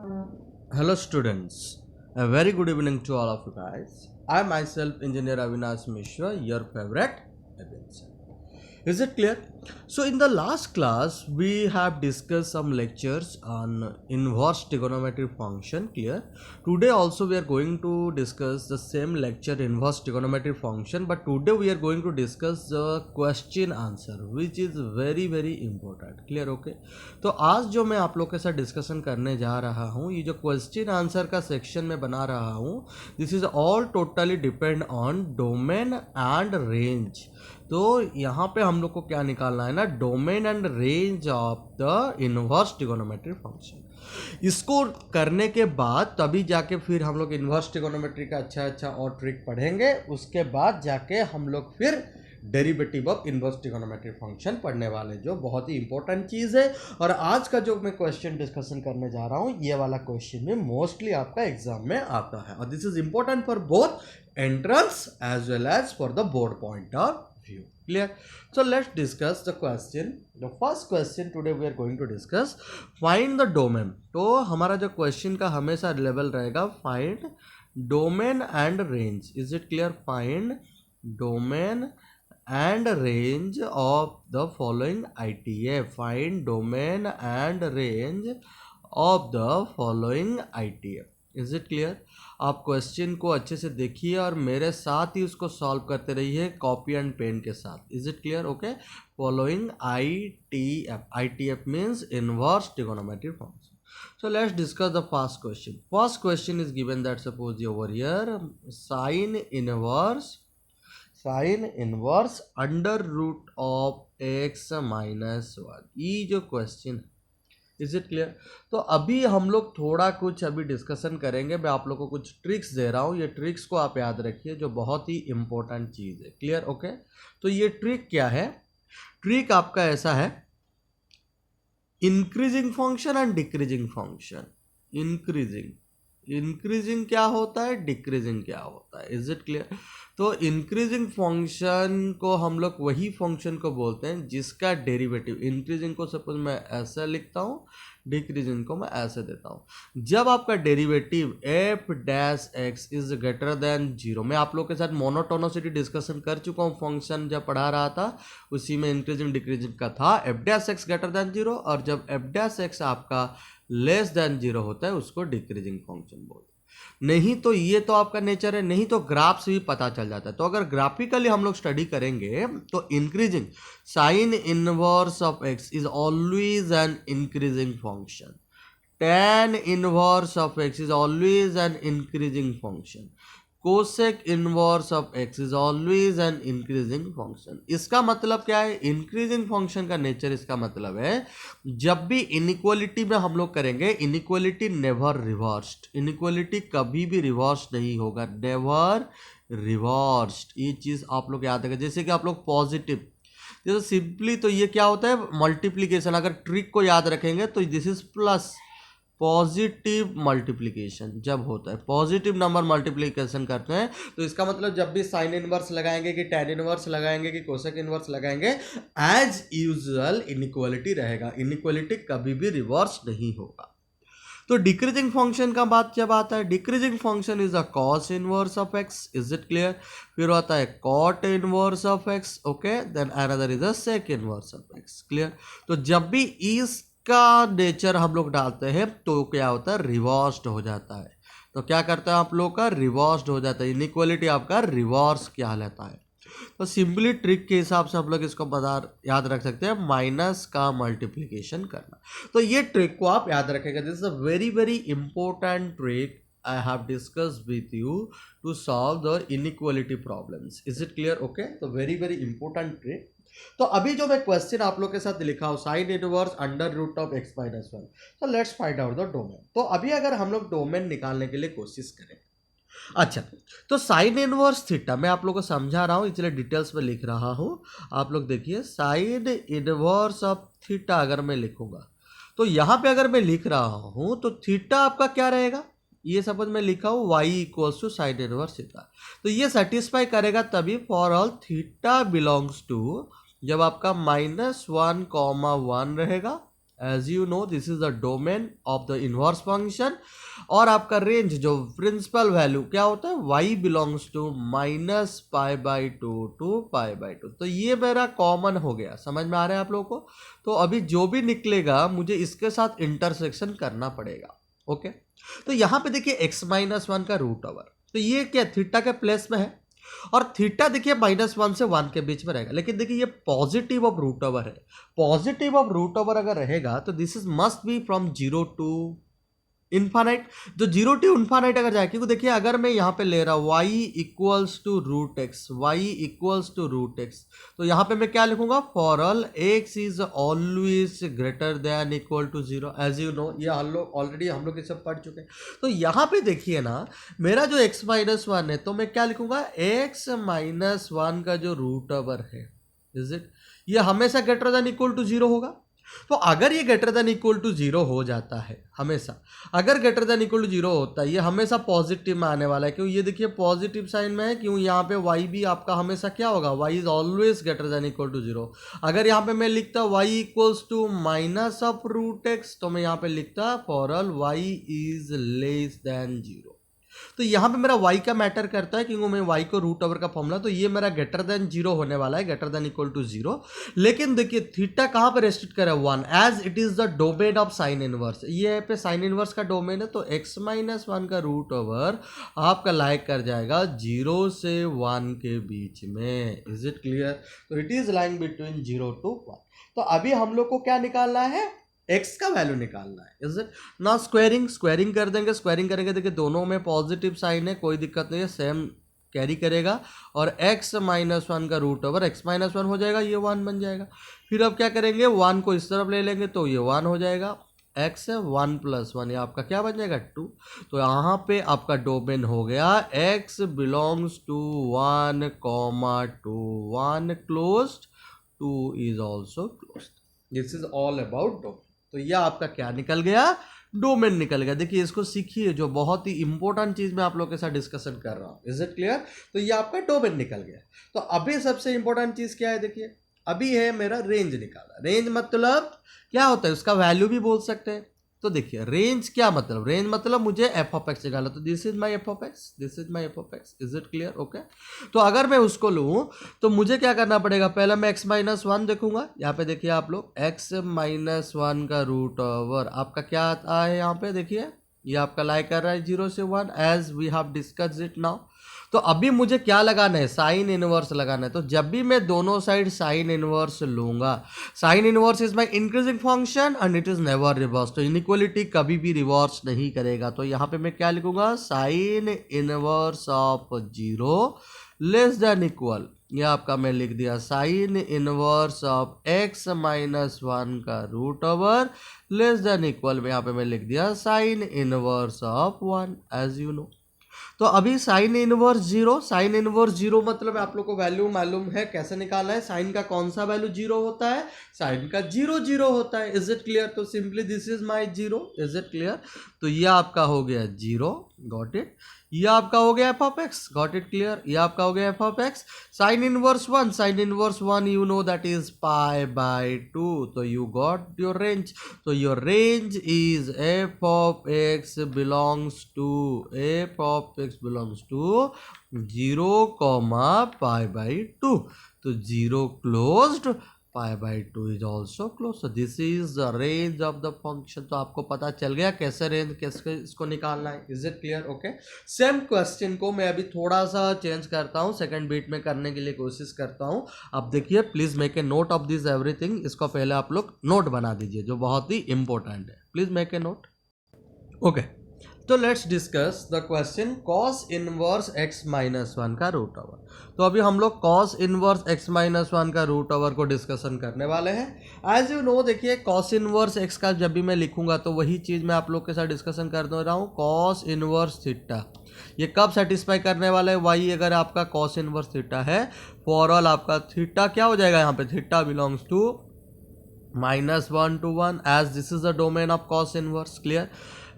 Hello students, a very good evening to all of you guys. I myself engineer Avinash Mishra, your favorite Ebenson. Is it clear? So in the last class we have discussed some lectures on inverse trigonometry function. Clear? Today also we are going to discuss the same lecture inverse trigonometry function, but today we are going to discuss the question answer which is very important. Clear? Okay. तो आज जो मैं आप लोग के साथ discussion करने जा रहा हूँ, ये जो क्वेश्चन आंसर का सेक्शन में बना रहा हूँ, this is all totally depend on domain and range. तो यहाँ पे हम लोग को क्या निकालना है ना, domain and range of the inverse trigonometry function. इसको करने के बाद तभी जाके फिर हम लोग इनवर्स ट्रिगोनोमेट्री का अच्छा और ट्रिक पढ़ेंगे. उसके बाद जाके हम लोग फिर derivative of inverse trigonometry function पढ़ने वाले, जो बहुत ही इंपॉर्टेंट चीज़ है. और आज का जो मैं क्वेश्चन डिस्कशन करने जा रहा हूँ, ये वाला क्वेश्चन में मोस्टली आपका एग्जाम में आता है, और this is important for both entrance as well as for the board point of view. Clear? So let's discuss the question. The first question today we are going to discuss, find the domain. तो हमारा जो question का हमेशा level रहेगा find domain and range. Is it clear? Find domain and range of the following ITA. Find domain and range of the following ITA. Is it clear? आप question को अच्छे से देखिए और मेरे साथ ही उसको सॉल्व करते रहिए कॉपी एंड पेन के साथ. Is it clear? Okay. Following ITF. ITF means inverse trigonometry function. So let's discuss the first question. First question is given that suppose over here sine inverse under root of x minus 1. ये जो question है, is it clear? तो अभी हम लोग थोड़ा कुछ अभी डिस्कशन करेंगे. मैं आप लोग को कुछ ट्रिक्स दे रहा हूँ, ये ट्रिक्स को आप याद रखिए, जो बहुत ही इंपॉर्टेंट चीज़ है. क्लियर? ओके. तो ये ट्रिक क्या है? ट्रिक आपका ऐसा है, increasing function and decreasing function. Increasing क्या होता है, डिक्रीजिंग क्या होता है. Is it clear? तो इंक्रीजिंग फंक्शन को हम लोग वही फंक्शन को बोलते हैं जिसका डेरिवेटिव, इंक्रीजिंग को सपोज मैं ऐसे लिखता हूँ, डिक्रीजिंग को मैं ऐसे देता हूँ. जब आपका derivative F dash x is greater than 0, मैं आप लोग के साथ मोनोटोनोसिटी डिस्कशन कर चुका हूँ फंक्शन जब पढ़ा रहा था, उसी में इंक्रीजिंग डिक्रीजिंग का था. F dash x greater than 0, और जब एफ डैश एक्स आपका लेस देन 0 होता है उसको डिक्रीजिंग फंक्शन बोलते हैं. नहीं तो ये तो आपका नेचर है, नहीं तो ग्राफ से भी पता चल जाता है. तो अगर ग्राफिकली हम लोग स्टडी करेंगे तो increasing sign inverse of x is always an increasing function. tan inverse of x is always an increasing function. Cosec inverse of x is always an increasing function. इसका मतलब क्या है? इंक्रीजिंग फंक्शन का nature इसका मतलब है, जब भी इनइक्वालिटी में हम लोग करेंगे, इनइक्वालिटी नेवर रिवर्स्ड. इनइक्वालिटी कभी भी रिवर्स नहीं होगा, नेवर रिवर्स्ड. ये चीज़ आप लोग याद रखें. जैसे कि आप लोग पॉजिटिव, जैसे सिंपली तो ये क्या होता है, मल्टीप्लीकेशन. अगर ट्रिक को याद रखेंगे तो this is plus. Positive multiplication जब होता है, पॉजिटिव नंबर मल्टीप्लिकेशन करते हैं, तो इसका मतलब जब भी साइन इनवर्स लगाएंगे कि टैन इनवर्स लगाएंगे कि कोसेक इनवर्स लगाएंगे, एज यूजुअल इनइक्वालिटी रहेगा. इनइक्वालिटी कभी भी रिवर्स नहीं होगा. तो डिक्रीजिंग फंक्शन का बात जब आता है, decreasing function is a cos inverse of x. Is it clear? फिर आता है cot inverse of x. Okay. Then another is a sec inverse of x. Clear? तो जब भी इस का नेचर हम लोग डालते हैं तो क्या होता है, रिवर्स्ड हो जाता है. तो क्या करता है आप लोग का, रिवर्स्ड हो जाता है. इनइक्वालिटी आपका रिवर्स क्या लेता है. तो सिंपली ट्रिक के हिसाब से हम लोग इसको याद रख सकते हैं, माइनस का मल्टीप्लिकेशन करना. तो ये ट्रिक को आप याद रखेंगे. This is a very important trick I have discussed with you to solve the inequality problems. Is it clear? Okay. तो very important trick. तो अभी जो मैं क्वेश्चन आप लोग के साथ लिखा हूं, sine inverse under root of x minus 1. तो let's find out the domain. तो अभी अगर हम लोग डोमेन निकालने के लिए कोशिश करें, अच्छा, तो साइन इनवर्स थीटा मैं आप लोग को समझा रहा हूं, इसलिए डिटेल्स में लिख रहा हूं. आप लोग देखिए, साइन इनवर्स ऑफ थीटा अगर मैं लिखूंगा, तो यहां पे अगर मैं लिख रहा हूं तो थीटा आपका क्या रहेगा, ये सपोज मैं लिखा हूँ y equals to sine inverse theta. तो ये सेटिस्फाई करेगा तभी for all theta belongs to, जब आपका -1, 1 रहेगा, as you know this is the domain of the inverse function, और आपका रेंज जो प्रिंसिपल वैल्यू क्या होता है, y बिलोंग्स टू -π/2 टू π/2। तो ये मेरा कॉमन हो गया, समझ में आ रहा है आप लोगों को। तो अभी जो भी निकलेगा मुझे इसके साथ इंटरसेक्शन करना पड़ेगा। ओके, तो यहाँ पे देखिए x-1 का रूट ओवर, तो ये क्या थीटा के प्लेस में है, और थीटा देखिए -1 से 1 के बीच में रहेगा। लेकिन देखिए ये पॉजिटिव ऑफ रूट ओवर है, पॉजिटिव ऑफ रूट ओवर अगर रहेगा तो this is must be from 0 to infinite. जो 0 टू इन्फानाइट अगर जाए, क्योंकि देखिए अगर मैं यहाँ पे ले रहा हूँ y equals to root x, y equals to root x, तो यहाँ पे मैं क्या लिखूंगा, for all x is always greater than equal to 0। As you know ये हम लोग ऑलरेडी ये सब पढ़ चुके हैं। तो यहाँ पे देखिए ना, मेरा जो x-1 है, तो मैं क्या लिखूंगा, x-1 का जो रूट ओवर है, इज इट, ये हमेशा ग्रेटर देन इक्वल टू 0 होगा। तो अगर ये ग्रेटर देन इक्वल टू 0 हो जाता है, हमेशा अगर ग्रेटर देन इक्वल टू 0 होता है, ये हमेशा पॉजिटिव में आने वाला है। क्यों, ये देखिए पॉजिटिव साइन में है, क्यों यहाँ पे y भी आपका हमेशा क्या होगा, y is always greater than equal to 0। अगर यहाँ पे मैं लिखता y equals to minus of root x, तो मैं यहाँ पे लिखता for all y is less than 0। तो यहाँ पे मेरा y का मैटर करता है, क्योंकि मैं y को रूट ओवर का फॉर्मूला, तो ये मेरा ग्रेटर देन 0 होने वाला है, ग्रेटर देन इक्वल टू 0। लेकिन देखिए थीटा कहाँ पे रेस्ट्रिक्ट करे, 1, as it is the domain of sine inverse. ये पे साइन इनवर्स का डोमेन है, तो x-1 का रूट ओवर आपका लाइक कर जाएगा 0 से 1 के बीच में। Is it clear? तो it is lying between 0 to 1। तो अभी हम लोग को क्या निकालना है, x का वैल्यू निकालना है। इज इट ना, स्क्वायरिंग कर देंगे, स्क्वायरिंग करेंगे, देखिए दोनों में पॉजिटिव साइन है, कोई दिक्कत नहीं है, सेम कैरी करेगा, और x-1 का रूट ओवर x-1 हो जाएगा, ये 1 बन जाएगा। फिर अब क्या करेंगे, 1 को इस तरफ ले लेंगे, तो ये 1 हो जाएगा, x है 1 + 1, ये आपका क्या बन जाएगा, 2। तो यहाँ पे आपका डोमेन हो गया x belongs to 1, 2, 1 closed, 2 is also closed. This is all about domain. तो यह आपका क्या निकल गया, डोमेन निकल गया। देखिए इसको सीखिए, जो बहुत ही इंपॉर्टेंट चीज मैं आप लोग के साथ डिस्कशन कर रहा हूं। Is it clear? तो ये आपका डोमेन निकल गया। तो अभी सबसे इंपॉर्टेंट चीज क्या है, देखिए अभी है मेरा रेंज निकाला। रेंज मतलब क्या होता है, उसका वैल्यू भी बोल सकते हैं। तो देखिए रेंज क्या मतलब, रेंज मतलब मुझे f(x) निकाला, तो this is my f(x), this is my f(x). Is it clear? Okay, तो अगर मैं उसको लूं तो मुझे क्या करना पड़ेगा, पहले मैं x-1 देखूंगा। यहाँ पे देखिए आप लोग, x-1 का रूट ओवर आपका क्या आता है, यहाँ पे देखिए ये आपका लाइक कर रहा है 0 से 1, as we have discussed it now. तो अभी मुझे क्या लगाना है, साइन इनवर्स लगाना है। तो जब भी मैं दोनों साइड साइन इनवर्स लूंगा, sine inverse is my increasing function and it is never reverse. तो इनइक्वालिटी कभी भी रिवर्स नहीं करेगा। तो यहाँ पे मैं क्या लिखूंगा, sign inverse of 0 less than equal, ये आपका मैं लिख दिया साइन इनवर्स ऑफ x-1 का root over less than equal में यहाँ पे मैं लिख दिया sine inverse of 1, as you know. तो अभी साइन इनवर्स 0, साइन इनवर्स 0 मतलब आप लोग को वैल्यू मालूम है कैसे निकालना है। साइन का कौन सा वैल्यू 0 होता है, साइन का 0 होता है। Is it clear? तो simply this is my 0। Is it clear? तो ये आपका हो गया 0, गॉट इट। ये आपका हो गया f(x), गॉट इट क्लियर। ये आपका हो गया f(x). Sine inverse 1, sine inverse 1 you know that is π/2। तो यू गॉट योर रेंज। तो your range is f(x) belongs to 0, π/2। तो 0 closed, π/2 is also close. So this is the range of the function. तो आपको पता चल गया कैसे range, कैसे इसको निकालना है। Is it clear? Okay, same question को मैं अभी थोड़ा सा चेंज करता हूँ, सेकंड बीट में करने के लिए कोशिश करता हूँ। अब देखिए please make a note of this everything. इसको पहले आप लोग नोट बना दीजिए, जो बहुत ही इंपॉर्टेंट है। Please make a note. Okay, तो let's discuss the question cos inverse x-1 का रूट ओवर। तो अभी हम लोग cos इनवर्स x-1 का रूट ओवर को डिस्कशन करने वाले हैं। एज यू नो देखिए cos इनवर्स x का जब भी मैं लिखूंगा तो वही चीज़ मैं आप लोग के साथ डिस्कशन कर दे रहा हूँ। cos इनवर्स थीटा ये कब सेटिस्फाई करने वाला है, y अगर आपका cos इनवर्स थीटा है, फॉर ऑल आपका थीटा क्या हो जाएगा, यहाँ पे theta belongs to -1 to 1, as this is the domain of cos inverse. Clear?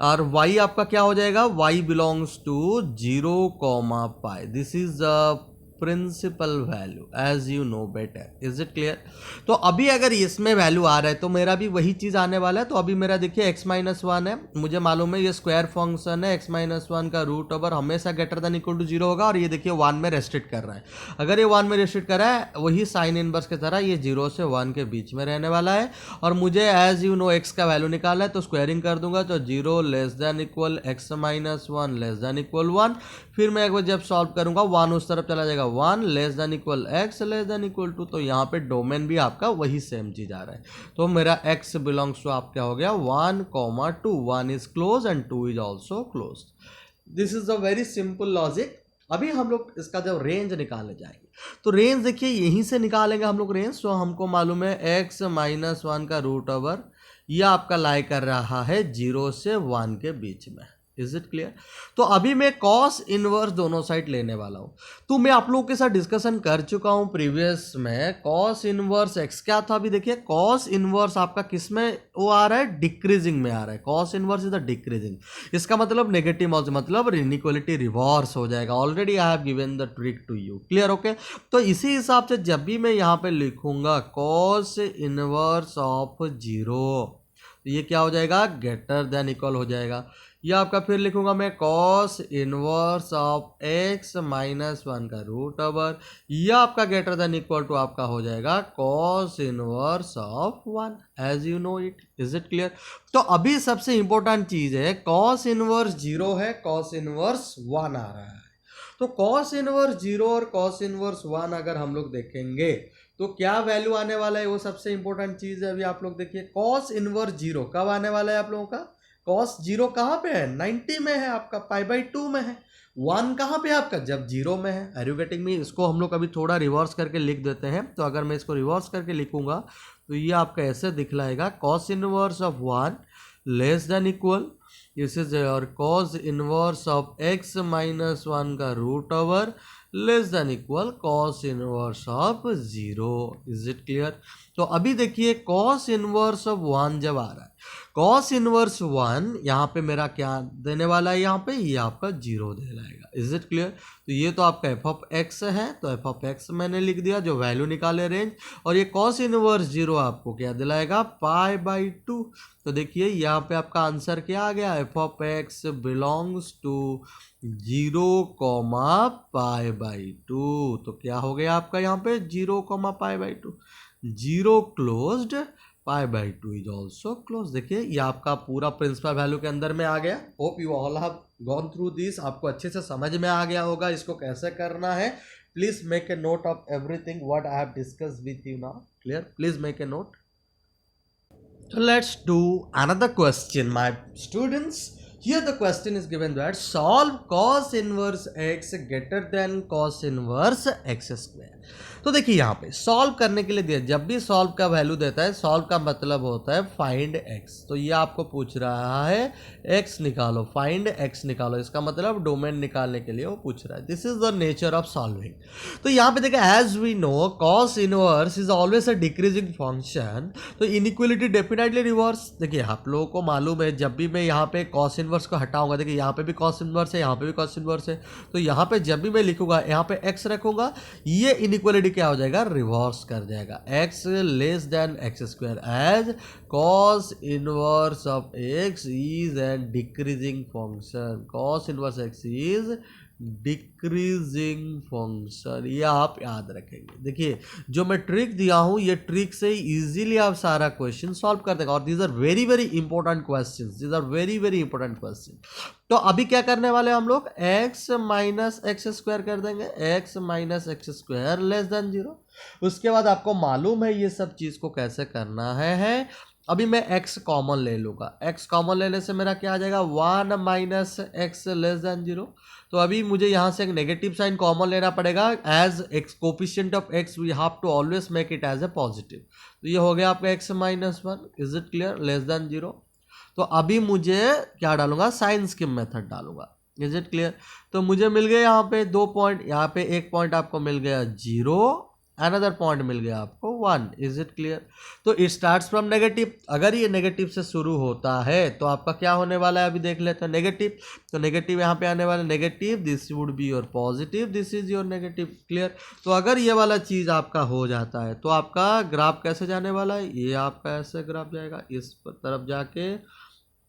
और y आपका क्या हो जाएगा, y belongs to 0, π। This is the principal value as you know better. Is it clear? तो अभी अगर इसमें वैल्यू आ रहा है तो मेरा भी वही चीज़ आने वाला है। तो अभी मेरा देखिए x-1 है, मुझे मालूम है ये स्क्वायर फंक्शन है, x-1 का रूट ओवर हमेशा ग्रेटर देन इक्वल टू 0 होगा, और ये देखिए 1 में रेस्ट्रिक्ट कर रहा है। अगर ये 1 में रेस्ट्रिक्ट कर रहा है वही साइन इनवर्स की तरह ये 0 से 1 के बीच में रहने वाला है, और मुझे एज यू नो x का वैल्यू निकालना है, तो स्क्वायरिंग कर दूंगा तो 0 less than equal x-1 less than equal 1। फिर मैं एक बार जब सॉल्व करूंगा 1 उस तरफ चला जाएगा, 1 less than equal x less than equal to, तो यहाँ पे डोमेन भी आपका वही सेम चीज आ रहा है। तो मेरा x बिलोंग्स टू आप क्या हो गया 1,2, 1 is close and 2 is also close. This is a very simple logic. अभी हम लोग इसका जब रेंज निकालने जाएंगे तो रेंज देखिए यहीं से निकालेंगे हम लोग रेंज। तो हमको मालूम है x-1 का रूट ओवर ये आपका लाई कर रहा है 0 से 1 के बीच में। Is it clear? तो अभी मैं कॉस इनवर्स दोनों साइड लेने वाला हूं। तो मैं आप लोगों के साथ डिस्कशन कर चुका हूं प्रीवियस में, कॉस इनवर्स एक्स क्या था। अभी देखिए कॉस इनवर्स आपका किस में वो आ रहा है, डिक्रीजिंग में आ रहा है। Cos inverse is the decreasing, इसका मतलब नेगेटिव मतलब इनइक्वालिटी रिवर्स हो जाएगा। Already I have given the trick to you. Clear? Okay. तो इसी हिसाब से जब भी मैं यहाँ पे लिखूंगा कॉस इनवर्स ऑफ 0, तो ये क्या हो जाएगा, ग्रेटर देन इक्वल हो जाएगा। ये आपका फिर लिखूंगा मैं कॉस इनवर्स ऑफ x-1 का रूट ओवर, यह आपका ग्रेटर देन इक्वल टू आपका हो जाएगा cos inverse of 1 as you know it. Is it clear? तो अभी सबसे इंपॉर्टेंट चीज है कॉस इनवर्स 0 है, कॉस इनवर्स 1 आ रहा है। तो कॉस इनवर्स 0 और कॉस इनवर्स 1 अगर हम लोग देखेंगे तो क्या वैल्यू आने वाला है, वो सबसे इंपॉर्टेंट चीज है। अभी आप लोग देखिए कॉस इनवर्स 0 कब आने वाला है आप लोगों का, कॉस 0 कहाँ पे है, 90 में है आपका, π/2 में है। 1 कहाँ पे है आपका, जब 0 में है। Are you getting me? इसको हम लोग अभी थोड़ा रिवर्स करके लिख देते हैं। तो अगर मैं इसको रिवर्स करके लिखूंगा तो ये आपका ऐसे दिखलाएगा cos inverse of 1 less than equal, this is और कॉस इनवर्स ऑफ x-1 का root over less than equal cos inverse of 0। Is it clear? तो अभी देखिए कॉस इनवर्स ऑफ 1 जब आ रहा है, कॉस इनवर्स 1 यहाँ पे मेरा क्या देने वाला है, यहाँ पे ये आपका 0 दे लाएगा। Is it clear? तो ये तो आपका एफ ऑफ एक्स है, तो एफ ऑफ एक्स मैंने लिख दिया जो वैल्यू निकाले रेंज, और ये कॉस इनवर्स 0 आपको क्या दिलाएगा, π/2। तो देखिए यहाँ पे आपका आंसर क्या आ गया, f of x belongs to 0, π/2। तो क्या हो गया आपका यहाँ पे 0, π/2, 0 क्लोज्ड, π/2 इज ऑल्सो क्लोज। देखिए ये आपका पूरा प्रिंसिपल वैल्यू के अंदर में आ गया। Hope you all have gone through this, आपको अच्छे से समझ में आ गया होगा इसको कैसे करना है। Please make a note of everything what I have discussed with you now. Clear? Please make a note. So let's do another question, my students. Here the question is given that solve cos inverse x greater than cos inverse x square. तो देखिए यहाँ पे solve करने के लिए दिया, जब भी सॉल्व का वैल्यू देता है, सॉल्व का मतलब होता है फाइंड x। तो ये आपको पूछ रहा है x निकालो, फाइंड x निकालो, इसका मतलब डोमेन निकालने के लिए वो पूछ रहा है। This is the nature of solving. तो यहाँ पे देखिए as we know cos inverse is always a decreasing function, तो इनइक्वालिटी डेफिनेटली रिवर्स। देखिए आप लोगों को मालूम है जब भी मैं यहाँ पे कॉस इनवर्स को हटाऊंगा, देखिए यहाँ पे भी कॉस इनवर्स है, यहाँ पे भी कॉस इनवर्स है, तो यहाँ पे जब भी मैं लिखूंगा यहाँ पे x रखूंगा, ये इनइक्वालिटी क्या हो जाएगा, रिवर्स कर जाएगा, x less than x square, as cos inverse of x is an decreasing function, cos inverse x is decreasing function. ये आप याद रखेंगे। देखिए जो मैं ट्रिक दिया हूं, ये ट्रिक से इजीली आप सारा क्वेश्चन सॉल्व कर देंगे, और these are very very important question, these are very very important question. तो अभी क्या करने वाले हम लोग, x माइनस एक्स स्क्वायर कर देंगे, x minus x square less than 0। उसके बाद आपको मालूम है ये सब चीज को कैसे करना है। अभी मैं x कॉमन ले लूंगा, x कॉमन लेने से मेरा क्या आ जाएगा, 1 माइनस एक्स लेस देन 0। तो अभी मुझे यहाँ से एक नेगेटिव साइन कॉमन लेना पड़ेगा, as x coefficient of x we have to always make it as a positive. तो ये हो गया आपका x minus 1, is it clear, less than 0। तो अभी मुझे क्या डालूंगा, साइन स्कीम मेथड डालूंगा। Is it clear? तो मुझे मिल गया यहाँ पे 2 पॉइंट, यहाँ पे 1 पॉइंट आपको मिल गया 0 अनदर पॉइंट मिल गया आपको 1। Is it clear? तो इट स्टार्ट्स फ्रॉम नेगेटिव, अगर ये नेगेटिव से शुरू होता है तो आपका क्या होने वाला है, अभी देख लेते हैं। नेगेटिव, तो नेगेटिव यहाँ पे आने वाला negative, this would be your positive, this is your negative. Clear? तो अगर ये वाला चीज़ आपका हो जाता है तो आपका ग्राफ कैसे जाने वाला है, ये आपका ऐसे ग्राफ जाएगा, इस तरफ जाके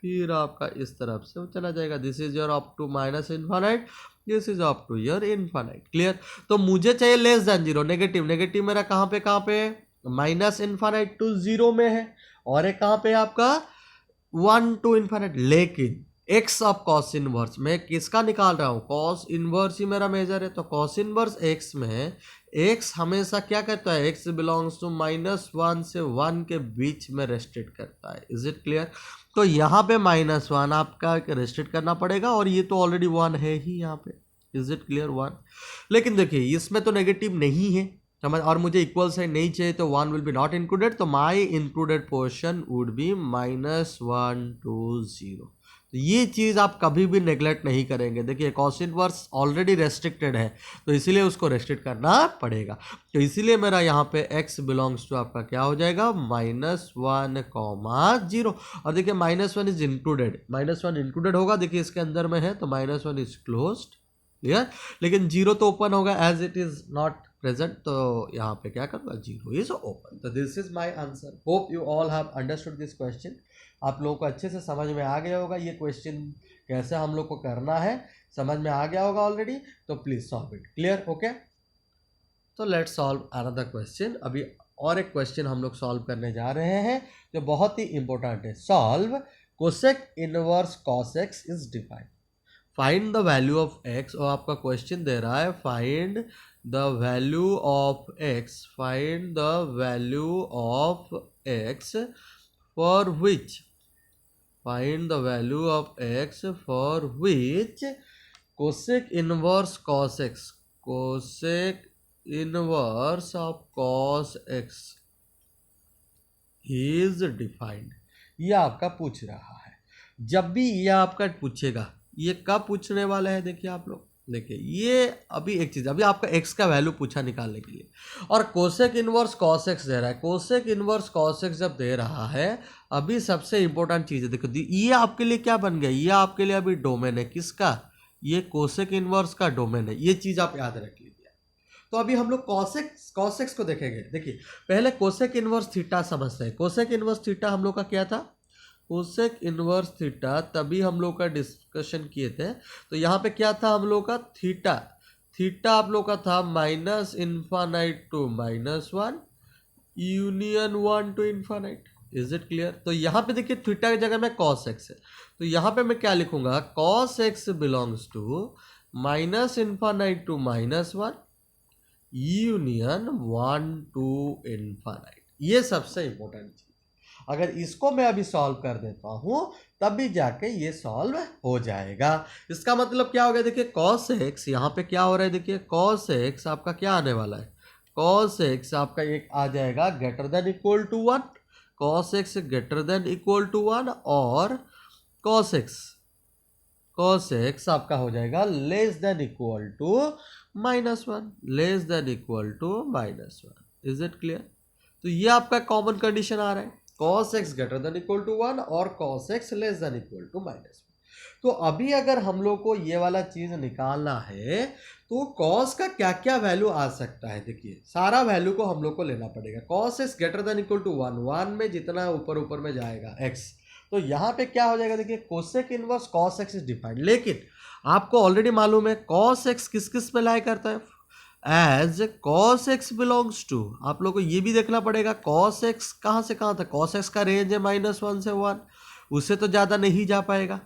फिर आपका इस तरफ से वो चला जाएगा। This is your up to minus infinite, this is up to your infinite. Clear? तो मुझे चाहिए less than zero, negative. Negative मेरा कहाँ पे माइनस इन्फानाइट टू जीरो में है, और एक कहाँ पे आपका 1 टू इन्फानाइट। लेकिन एक्स ऑफ कॉस इनवर्स मैं किसका निकाल रहा हूँ, कॉस इनवर्स ही मेरा मेजर है। तो कॉस इनवर्स एक्स में एक्स हमेशा क्या करता है, एक्स बिलोंग्स टू -1 से 1 के बीच में रेस्ट्रिक्ट करता है। Is it clear? तो यहाँ पे -1 आपका रेस्ट्रिक्ट करना पड़ेगा, और ये तो ऑलरेडी 1 है ही यहाँ पे। Is it clear? 1। लेकिन देखिए इसमें तो नेगेटिव नहीं है, समझ, और मुझे इक्वल साइन नहीं चाहिए, तो 1 विल बी नॉट इंक्लूडेड। तो my included portion would be -1 to 0। तो ये चीज़ आप कभी भी नेग्लेक्ट नहीं करेंगे। देखिए कॉस इनवर्स ऑलरेडी रेस्ट्रिक्टेड है, तो इसीलिए उसको रेस्ट्रिक्ट करना पड़ेगा। तो इसीलिए मेरा यहाँ पे x बिलोंग्स टू आपका क्या हो जाएगा, -1, 0। और देखिए -1 इज इंक्लूडेड, -1 इंक्लूडेड होगा, देखिए इसके अंदर में है, तो -1 इज क्लोज्ड। क्लियर? लेकिन 0 तो ओपन होगा, as it is not present, तो यहाँ पे क्या करूँगा, 0 इज ओपन। तो this is my answer. Hope you all have understood this question. आप लोगों को अच्छे से समझ में आ गया होगा ये क्वेश्चन कैसे हम लोग को करना है, समझ में आ गया होगा ऑलरेडी। तो please solve it. Clear? Okay, तो लेट्स सॉल्व अनदर क्वेश्चन। अभी और एक क्वेश्चन हम लोग सॉल्व करने जा रहे हैं जो बहुत ही इंपॉर्टेंट है। Solve cosec inverse cos x is defined, find the value of x. और आपका क्वेश्चन दे रहा है find the value of x, find the value of x for which, find the value of x for which cosec inverse cos x, cosec inverse of cos x is defined। ये आपका पूछ रहा है। जब भी ये आपका पूछेगा, ये कब पूछने वाला है, देखिए आप लोग, देखिए ये अभी एक चीज़, अभी आपका x का वैल्यू पूछा निकालने के लिए, और कोसेक इनवर्स कॉस एक्स दे रहा है। कोसेक इनवर्स कॉस एक्स जब दे रहा है, अभी सबसे इंपॉर्टेंट चीज़ है, देखो ये आपके लिए क्या बन गया, ये आपके लिए अभी डोमेन है किसका, ये कोसेक इनवर्स का डोमेन है। ये चीज़ आप याद रख लीजिए। तो अभी हम लोग कॉस एक्स को देखेंगे। देखिए पहले कोसेक इनवर्स थीटा समझते हैं। कोसेक इनवर्स थीटा हम लोग का क्या था, कोसेक इनवर्स थीटा तभी हम लोग का डिस्कशन किए थे। तो यहाँ पे क्या था हम लोग का, थीटा, थीटा आप लोग का था -∞ to -1 union 1 to infinite. Is it clear? तो यहाँ पे देखिए थीटा की जगह में कॉस एक्स है, तो यहाँ पे मैं क्या लिखूंगा, cos x belongs to -∞ to -1 union 1 to infinite. ये सबसे इंपॉर्टेंट चीज, अगर इसको मैं अभी सॉल्व कर देता हूं तब भी जाके ये सॉल्व हो जाएगा। इसका मतलब क्या हो गया, देखिए cos x यहाँ पे क्या हो रहा है, देखिए cos x आपका क्या आने वाला है, cos x आपका एक आ जाएगा greater than equal to 1, cos x greater than equal to 1, और cos x आपका हो जाएगा less than equal to -1, less than equal to -1। Is it clear? तो ये आपका कॉमन कंडीशन आ रहा है, cos x greater than equal to 1 और cos x less than equal to -1। तो अभी अगर हम लोग को ये वाला चीज निकालना है तो cos का क्या क्या वैल्यू आ सकता है, देखिए सारा वैल्यू को हम लोग को लेना पड़ेगा। cos x greater than equal to 1 में जितना ऊपर में जाएगा x, तो यहाँ पे क्या हो जाएगा, देखिए cosec inverse cos x is defined. लेकिन आपको ऑलरेडी मालूम है cos x किस किस पे लाई करता है, as cos x belongs to, आप लोग को ये भी देखना पड़ेगा cos x कहाँ से कहाँ था, cos x का रेंज है -1 से 1, उससे तो ज़्यादा नहीं जा पाएगा।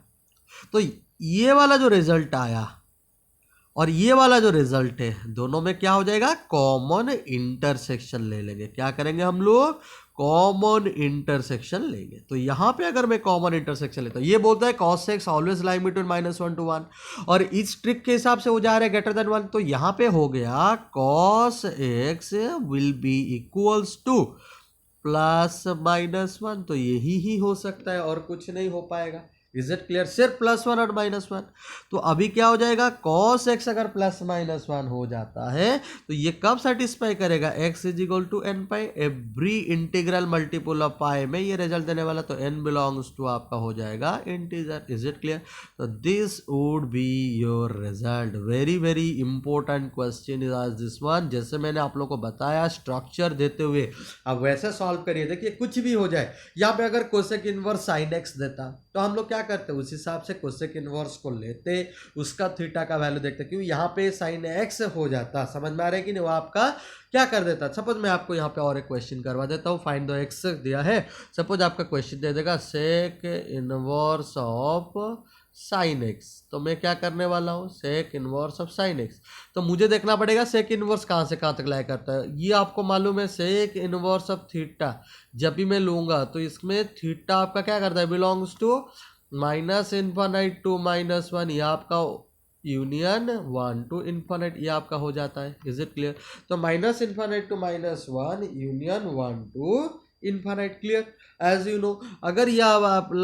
तो ये वाला जो रिजल्ट आया और ये वाला जो रिजल्ट है, दोनों में क्या हो जाएगा, कॉमन इंटरसेक्शन ले लेंगे। क्या करेंगे हम लोग, कॉमन इंटरसेक्शन लेंगे। तो यहाँ पे अगर मैं कॉमन इंटरसेक्शन लेता हूँ, ये बोलता है cos x always lying between -1 to 1, और इस ट्रिक के हिसाब से वो जा रहा है ग्रेटर देन 1, तो यहाँ पे हो गया cos x will be equals to +-1, तो यही ही हो सकता है और कुछ नहीं हो पाएगा। Is it clear? सिर्फ +1 और -1। तो अभी क्या हो जाएगा, cos x अगर +-1 हो जाता है तो ये कब सेटिस्फाई करेगा, x is equal to n pi, every integral multiple of pi में ये रिजल्ट देने वाला, तो n बिलोंग्स टू आपका हो जाएगा इंटीजर। Is it clear? तो this would be your result. Very very important question is आज दिस वन। जैसे मैंने आप लोग को बताया स्ट्रक्चर देते हुए, अब वैसे सॉल्व करिए। देखिए कुछ भी हो जाए, यहाँ पे अगर कोसेक इनवर्स साइन एक्स देता तो हम लोग क्या करते, उस हिसाब से कोसेक इनवर्स को लेते, उसका थीटा का वैल्यू देखते, क्योंकि यहाँ पे साइन एक्स हो जाता। समझ में आ रहा है कि नहीं? वो आपका क्या कर देता। सपोज मैं आपको यहाँ पे और एक क्वेश्चन करवा देता हूँ, फाइंड द एक्स दिया है। सपोज आपका क्वेश्चन दे देगा sec inverse of sine x, तो मैं क्या करने वाला हूँ, sec inverse of sine x. तो मुझे देखना पड़ेगा सेक इनवर्स कहाँ से कहाँ तक लाया करता है। ये आपको मालूम है, सेक इनवर्स ऑफ थीटा जब भी मैं लूँगा तो इसमें थीटा आपका क्या करता है, बिलोंग्स टू -∞ टू -1, ये आपका यूनियन 1 टू इन्फानाइट, ये आपका हो जाता है। Is it clear? तो -∞ to -1 union 1 to infinite. Clear? As you know, अगर यह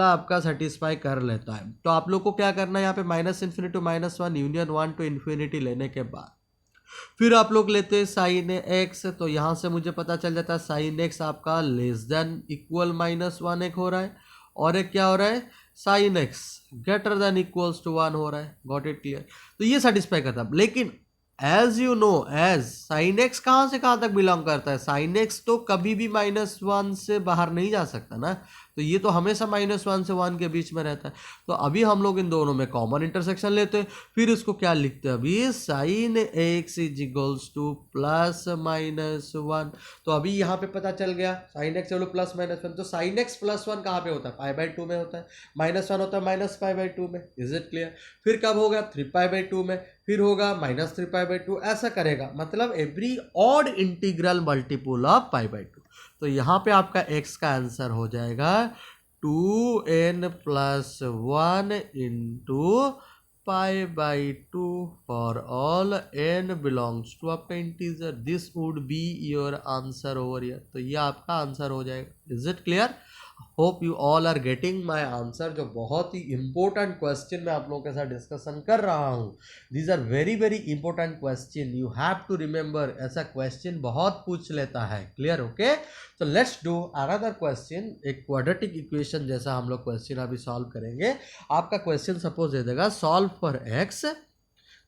आपका सेटिस्फाई कर लेता है तो आप लोग को क्या करना है, यहाँ पे -∞ टू -1 यूनियन 1 टू इन्फिनिटी लेने के बाद फिर आप लोग लेते हैं साइन एक्स। तो यहाँ से मुझे पता चल जाता है साइन एक्स आपका लेस देन इक्वल -1 एक हो रहा है, और एक क्या हो रहा है, sine x greater than equals to 1 हो रहा है। Got it? क्लियर? तो ये सेटिस्फाई करता है। लेकिन as you know, as sine x कहाँ से कहाँ तक बिलोंग करता है, साइन एक्स तो कभी भी -1 से बाहर नहीं जा सकता ना, तो ये तो हमेशा -1 से 1 के बीच में रहता है। तो अभी हम लोग इन दोनों में कॉमन इंटरसेक्शन लेते हैं, फिर इसको क्या लिखते हैं अभी, sine x is equals to +-1। तो अभी यहाँ पे पता चल गया साइन एक्स +-1, तो साइन एक्स +1 कहाँ पे होता है, π/2 में होता है, -1 होता है -π/2 में। Is it clear? फिर कब होगा, 3π/2 में, फिर होगा -3π/2, ऐसा करेगा। मतलब every odd integral multiple of π/2। तो यहाँ पे आपका x का आंसर हो जाएगा 2n+1 into π/2 for all n belongs to आपका integer. This would be your answer over here. तो ये आपका आंसर हो जाएगा। Is it clear? Hope you all are getting my answer. जो बहुत ही इंपॉर्टेंट क्वेश्चन मैं आप लोगों के साथ डिस्कशन कर रहा हूँ, these are very very important question, you have to remember. ऐसा क्वेश्चन बहुत पूछ लेता है। क्लियर? ओके, तो लेट्स डू अनदर क्वेश्चन। एक क्वाड्रेटिक इक्वेशन जैसा हम लोग क्वेश्चन अभी सॉल्व करेंगे। आपका क्वेश्चन सपोज दे देगा सॉल्व फॉर एक्स।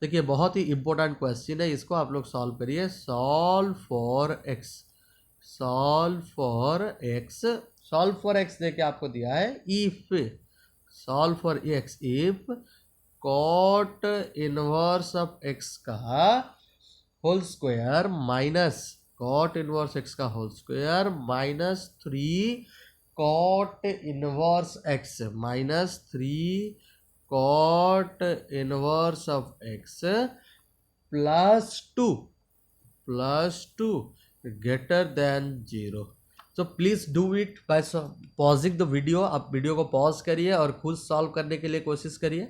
देखिए बहुत ही इंपॉर्टेंट क्वेश्चन है, इसको आप लोग सॉल्व करिए। Solve for x, solve for x, solve for x देके आपको दिया है if, solve for x if cot inverse of x का whole square minus cot inverse x का whole square -3 cot inverse x, -3 cot inverse of x +2 greater than 0। तो please do it by pausing the video. आप video को pause करिए और खुद solve करने के लिए कोशिश करिए।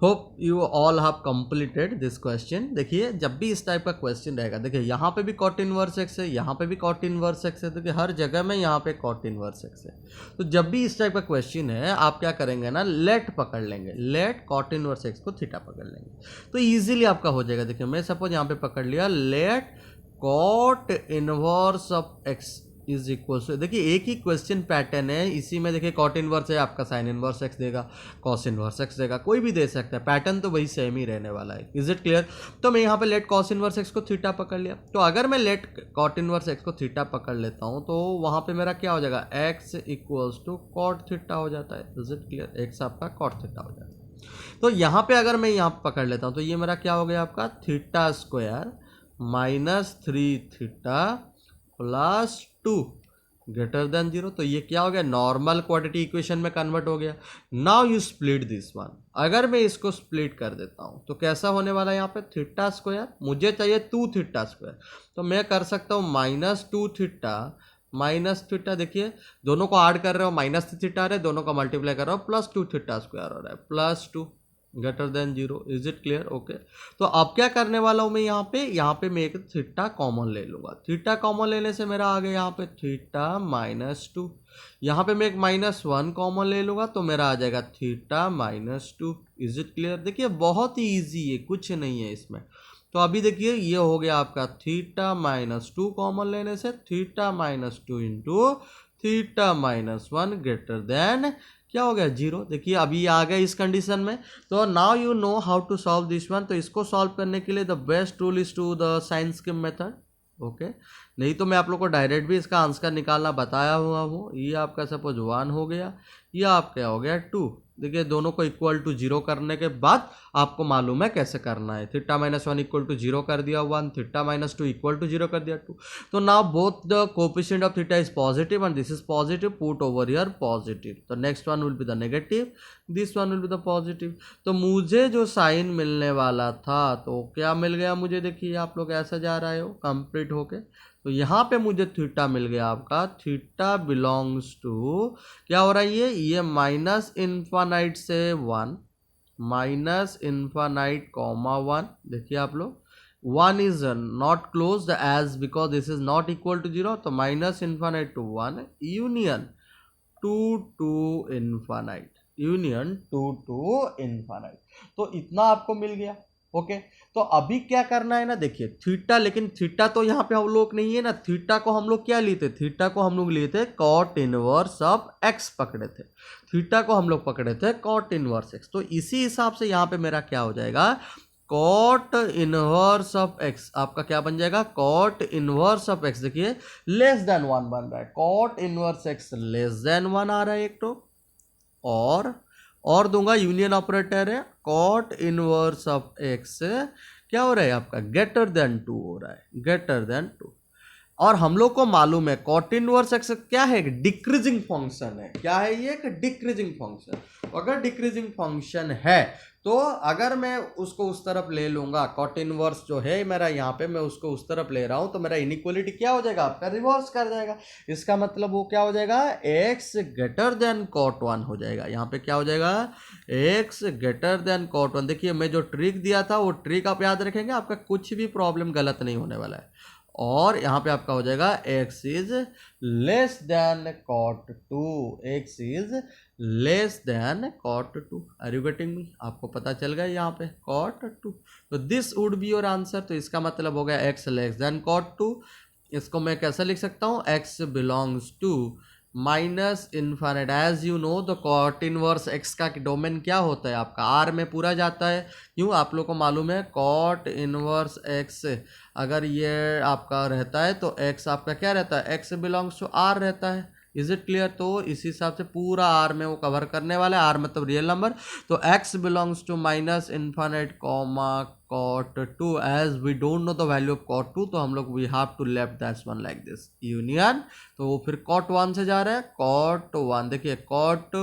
Hope you all have completed this question. देखिए जब भी इस टाइप का क्वेश्चन रहेगा, देखिए यहाँ पे भी कॉट इनवर्स एक्स है, यहाँ पे भी कॉट इनवर्स एक्स है, देखिए हर जगह में यहाँ पे कॉट इनवर्स एक्स है। तो जब भी इस टाइप का क्वेश्चन है, आप क्या करेंगे ना, लेट पकड़ लेंगे, लेट कॉट इनवर्स एक्स को थीटा पकड़ लेंगे, तो ईजिली आपका हो जाएगा। देखिए मैं सपोज यहाँ पे पकड़ लिया, let cot inverse of x is equal to, देखिए एक ही क्वेश्चन पैटर्न है इसी में। देखिए कॉट इनवर्स है, आपका साइन इनवर्स एक्स देगा, कॉस इनवर्स एक्स देगा, कोई भी दे सकता है, पैटर्न तो वही सेम ही रहने वाला है। Is it clear? तो मैं यहाँ पे लेट कॉस इनवर्स एक्स को थीटा पकड़ लिया। तो अगर मैं लेट कॉट इनवर्स एक्स को थीटा पकड़ लेता हूँ तो वहाँ पे मेरा क्या हो जाएगा, x equals to cot theta हो जाता है। Is it clear? एक्स आपका कॉट थीटा हो जाता है। तो यहाँ पे अगर मैं यहाँ पकड़ लेता हूँ तो ये मेरा क्या हो गया, आपका theta square -3 theta +2 greater than 0। तो ये क्या हो गया, नॉर्मल क्वाड्रेटिक इक्वेशन में कन्वर्ट हो गया। Now you split this one. अगर मैं इसको स्प्लिट कर देता हूँ तो कैसा होने वाला है, यहाँ पे थीटा स्क्वायर, मुझे चाहिए 2 थीटा स्क्वायर, तो मैं कर सकता हूँ -2 थीटा माइनस थीटा। देखिए दोनों को ऐड कर रहे हो, -3 थीटा आ रहा है, दोनों को मल्टीप्लाई कर रहे हो, +2 थीटा स्क्वायर हो रहा है, +2। Greater than 0, is it clear? Okay, तो अब क्या करने वाला हूँ मैं यहाँ पे मैं एक थीटा कॉमन ले लूँगा। थीटा कॉमन लेने से मेरा आ गया यहाँ पे थीटा -2। यहाँ पे मैं एक -1 कॉमन ले लूँगा तो मेरा आ जाएगा थीटा -2, इज इट क्लियर? देखिए बहुत ही ईजी है, कुछ नहीं है इसमें। तो अभी देखिए ये हो गया आपका थीटा -2 कॉमन लेने से theta -2 into theta -1 greater than क्या हो गया 0। देखिए अभी आ गया इस कंडीशन में। तो now you know how to solve this one. तो इसको सॉल्व करने के लिए the best rule is to the sign scheme method. Okay, नहीं तो मैं आप लोग को डायरेक्ट भी इसका आंसर निकालना बताया हुआ हूँ। ये आपका सपोज 1 हो गया, ये आपका हो गया 2। देखिए दोनों को इक्वल टू 0 करने के बाद आपको मालूम है कैसे करना है। थीटा -1 इक्वल टू 0 कर दिया 1, थीटा -2 इक्वल टू 0 कर दिया 2। तो now both the coefficient of theta is positive and this is positive, put over here positive. तो next one will be the negative, this one will be the positive. तो मुझे जो sign मिलने वाला था तो क्या मिल गया मुझे? देखिए आप लोग ऐसे जा रहे हो कंप्लीट होके, तो यहाँ पे मुझे थीटा मिल गया आपका। थीटा बिलोंग्स टू क्या हो रहा है ये माइनस इन्फानाइट से 1, माइनस इन्फानाइट कॉमा 1। देखिए आप लोग 1 is not close as because this is not equal to 0। तो minus infinite to 1 union 2 to infinite, union 2 to infinite. तो इतना आपको मिल गया। ओके, तो अभी क्या करना है ना, देखिए थीटा, लेकिन थीटा तो यहाँ पे हम लोग नहीं है ना। थीटा को हम लोग क्या लिए थे? थीटा को हम लोग लिए थे कॉट इनवर्स ऑफ एक्स पकड़े थे। थीटा को हम लोग पकड़े थे कॉट इनवर्स एक्स। तो इसी हिसाब से यहाँ पे मेरा क्या हो जाएगा? कॉट इनवर्स ऑफ एक्स आपका क्या बन जाएगा? Cot inverse of x. देखिए लेस देन 1 बन रहा है, cot inverse x less than 1 आ रहा है एक तो, और दूंगा यूनियन ऑपरेटर है कॉट इनवर्स ऑफ एक्स क्या हो रहा है आपका? ग्रेटर देन 2 हो रहा है, ग्रेटर देन 2। और हम लोग को मालूम है कॉट इनवर्स एक्स क्या है? डिक्रीजिंग फंक्शन है। क्या है ये? एक डिक्रीजिंग फंक्शन। अगर डिक्रीजिंग फंक्शन है तो अगर मैं उसको उस तरफ ले लूंगा, कॉट इनवर्स जो है मेरा यहाँ पे मैं उसको उस तरफ ले रहा हूं, तो मेरा इनइक्वालिटी क्या हो जाएगा आपका? रिवर्स कर जाएगा। इसका मतलब वो क्या हो जाएगा? एक्स ग्रेटर देन कॉट 1 हो जाएगा। यहाँ पे क्या हो जाएगा? X greater than cot 1। देखिए मैं जो ट्रिक दिया था वो ट्रिक आप याद रखेंगे, आपका कुछ भी प्रॉब्लम गलत नहीं होने वाला है। और यहाँ पे आपका हो जाएगा x is less than cot 2, x is less than cot 2। Are you getting me? आपको पता चल गया यहाँ पे कॉट 2। तो this would be your answer. तो इसका मतलब हो गया x लेस देन कॉट 2। इसको मैं कैसे लिख सकता हूँ? x belongs to minus infinite. As you know the cot inverse x का डोमेन क्या होता है आपका? आर में पूरा जाता है। क्यों? आप लोग को मालूम है कॉट इनवर्स एक्स अगर ये आपका रहता है तो एक्स आपका क्या रहता है? एक्स बिलोंग्स टू आर रहता है। Is it clear? तो इस हिसाब से पूरा आर में वो कवर करने वाला है, आर मतलब रियल नंबर। तो x belongs to minus infinite comma cot 2। As we don't know the value of cot 2 तो हम लोग we have to left that one like this union. तो वो फिर कॉट 1 से जा रहा है कॉट 1। देखिए कॉट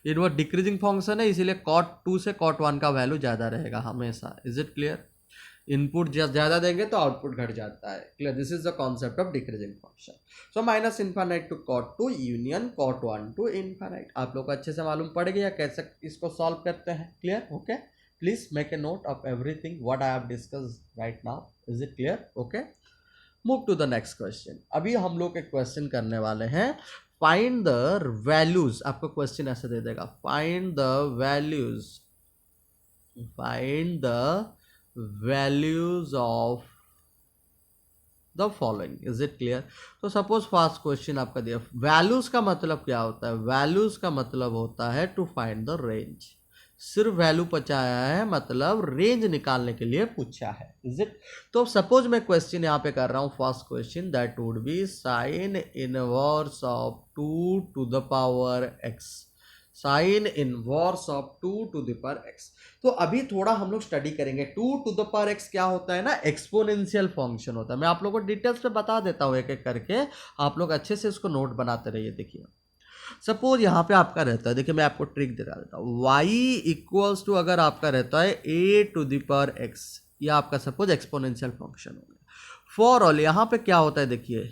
इनवर्स डिक्रीजिंग फंक्शन है, इसीलिए कॉट 2 से कॉट 1 का वैल्यू ज़्यादा रहेगा हमेशा। Is it clear? इनपुट ज़्यादा देंगे तो आउटपुट घट जाता है। क्लियर? This is the concept of decreasing function. So minus infinite to cot 2 union cot 1 to infinite. आप लोग को अच्छे से मालूम पड़ गया कैसे इसको सॉल्व करते हैं। Clear? Okay, please make a note of everything what I have discussed right now. Is it clear? Okay, move to the next question. अभी हम लोग एक क्वेश्चन करने वाले हैं, फाइंड द वैल्यूज। आपको क्वेश्चन ऐसे दे देगा, find the values, find the values of the following. Is it clear? तो सपोज फर्स्ट क्वेश्चन आपका दिया, वैल्यूज का मतलब क्या होता है? वैल्यूज का मतलब होता है टू फाइंड द रेंज। सिर्फ वैल्यू पचाया है, मतलब रेंज निकालने के लिए पूछा है। Is it? तो सपोज मैं क्वेश्चन यहाँ पे कर रहा हूँ, first question that would be sine inverse of 2 to the power x, sine inverse of 2 to the power x। तो अभी थोड़ा हम लोग स्टडी करेंगे। 2 टू द पावर x क्या होता है ना? एक्सपोनेंशियल फंक्शन होता है। मैं आप लोगों को डिटेल्स पे बता देता हूँ एक एक करके, आप लोग अच्छे से उसको नोट बनाते रहिए। देखिए सपोज यहाँ पे आपका रहता है, देखिए मैं आपको ट्रिक दिखा देता हूँ, y इक्वल्स टू अगर आपका रहता है a to the power x, या आपका सपोज एक्सपोनेंशियल फंक्शन हो गया। फॉर ऑल यहाँ पे क्या होता है देखिए,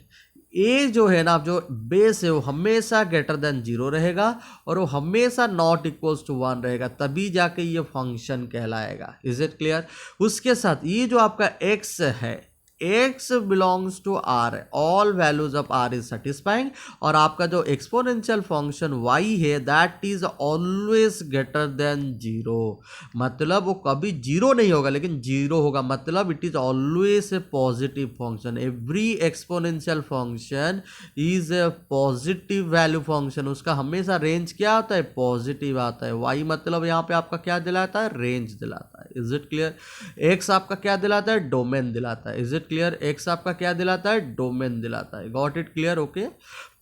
ए जो है ना, जो बेस है वो हमेशा ग्रेटर देन 0 रहेगा और वो हमेशा नॉट इक्वल्स टू 1 रहेगा, तभी जाके ये फंक्शन कहलाएगा। Is it clear? उसके साथ ये जो आपका x है, x belongs to r, all values of r is satisfying, और आपका जो एक्सपोनेंशियल फंक्शन y है that is always greater than 0, मतलब वो कभी 0 नहीं होगा लेकिन 0 होगा, मतलब it is always a positive function. Every exponential function is a positive value function, उसका हमेशा रेंज क्या आता है? पॉजिटिव आता है। y मतलब यहाँ पे आपका क्या दिलाता है? रेंज दिलाता है। Is it clear? x आपका क्या दिलाता है? डोमेन दिलाता है। Is it clear? x आपका क्या दिलाता है? डोमेन दिलाता है। Got it clear? ओके,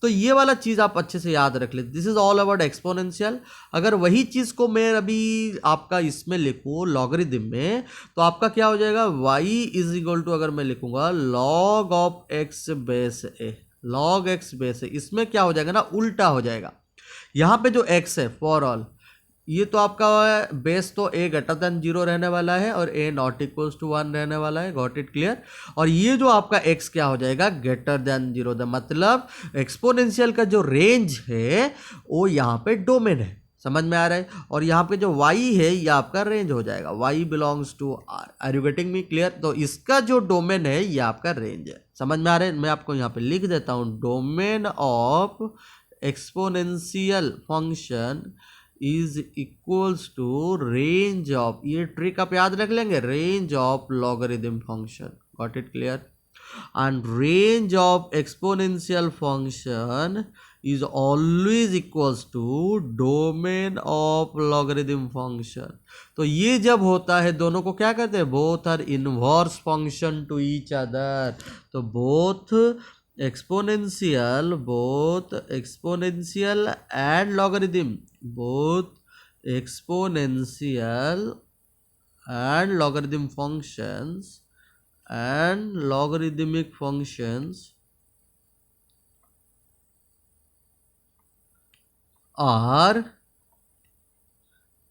तो ये वाला चीज आप अच्छे से याद रख ले, this is all about exponential. अगर वही चीज को मैं अभी आपका इसमें लिखूं लॉगरिथम में, तो आपका क्या हो जाएगा? y इज इक्वल टू, अगर मैं लिखूंगा log of x base a, log x base a, इसमें क्या हो जाएगा ना, उल्टा हो जाएगा। यहाँ पे जो x है फॉर ऑल, ये तो आपका बेस तो a ग्रेटर देन 0 रहने वाला है और a नॉट इक्वल्स टू 1 रहने वाला है। Got it clear? और ये जो आपका x क्या हो जाएगा? ग्रेटर देन 0, मतलब एक्सपोनेंशियल का जो रेंज है वो यहाँ पे डोमेन है। समझ में आ रहा है? और यहाँ पे जो y है ये आपका रेंज हो जाएगा, y belongs to r। Are you getting me? Clear? तो इसका जो डोमेन है ये आपका रेंज है। समझ में आ रहा है? मैं आपको यहाँ पे लिख देता हूँ, domain of exponential function is equals to range of, ये ट्रिक आप याद रख लेंगे, range of logarithm function. Got it clear? And range of exponential function is always equals to domain of logarithm function. तो ये जब होता है, दोनों को क्या कहते हैं? Both are inverse function to each other. तो both exponential, both exponential and logarithm, both exponential and logarithm functions and logarithmic functions are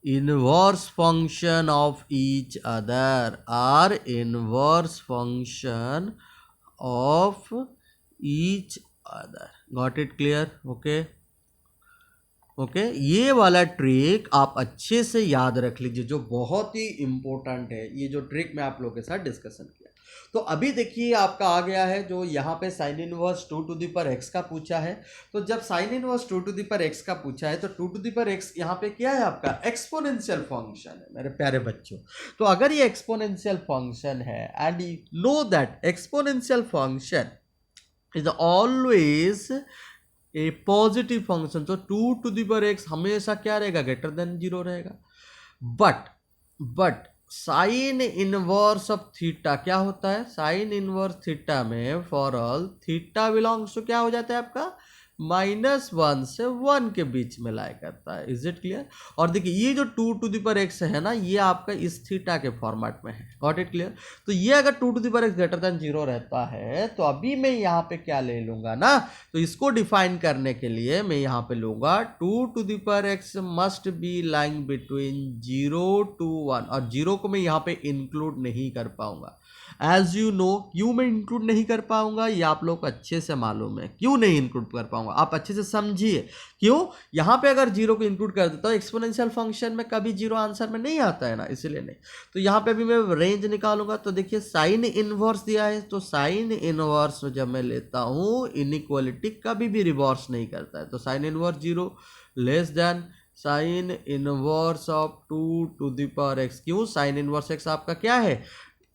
inverse function of each other, are inverse function of each other. Got it clear? Okay, okay ये वाला trick आप अच्छे से याद रख लीजिए, जो बहुत ही इंपॉर्टेंट है। ये जो ट्रिक मैं आप लोगों के साथ डिस्कशन किया, तो अभी देखिए आपका आ गया है जो यहाँ पे sine inverse 2 to the power x का पूछा है। तो जब sine inverse 2 to the power x का पूछा है, तो 2 टू द पावर x यहाँ पे क्या है? आपका एक्सपोनेंशियल फंक्शन है मेरे प्यारे बच्चों। तो अगर ये एक्सपोनेंशियल फंक्शन है and you know that exponential function is always a positive function, तो 2 टू द पावर x हमेशा क्या रहेगा? ग्रेटर देन 0 रहेगा। But sine inverse of theta क्या होता है? साइन इनवर्स थीटा में for all theta belongs to क्या हो जाता है आपका? -1 से 1 के बीच में लाई करता है। Is it clear? और देखिए ये जो 2 टू द पावर x है ना, ये आपका इस थीटा के फॉर्मेट में है। Got it clear? तो ये अगर 2 to the power x greater than 0 रहता है, तो अभी मैं यहाँ पे क्या ले लूंगा ना, तो इसको डिफाइन करने के लिए मैं यहाँ पे लूंगा 2 to the power x must be lying between 0 to 1, और 0 को मैं यहाँ पे इंक्लूड नहीं कर पाऊंगा। एज यू नो, क्यों मैं इंक्लूड नहीं कर पाऊंगा ये आप लोग को अच्छे से मालूम है, क्यों नहीं इंक्लूड कर पाऊंगा। आप अच्छे से समझिए क्यों। यहाँ पे अगर 0 को इंक्लूड कर देता हूँ, एक्सपोनेंशियल फंक्शन में कभी 0 आंसर में नहीं आता है ना, इसलिए नहीं। तो यहाँ पे भी मैं रेंज निकालूंगा, तो देखिए साइन इनवर्स दिया है, तो साइन इनवर्स जब मैं लेता हूँ, इनइक्वालिटी कभी भी रिवर्स नहीं करता है। तो sine inverse 0 less than sine inverse of 2 to the power x। क्यों? साइन इनवर्स x आपका क्या है?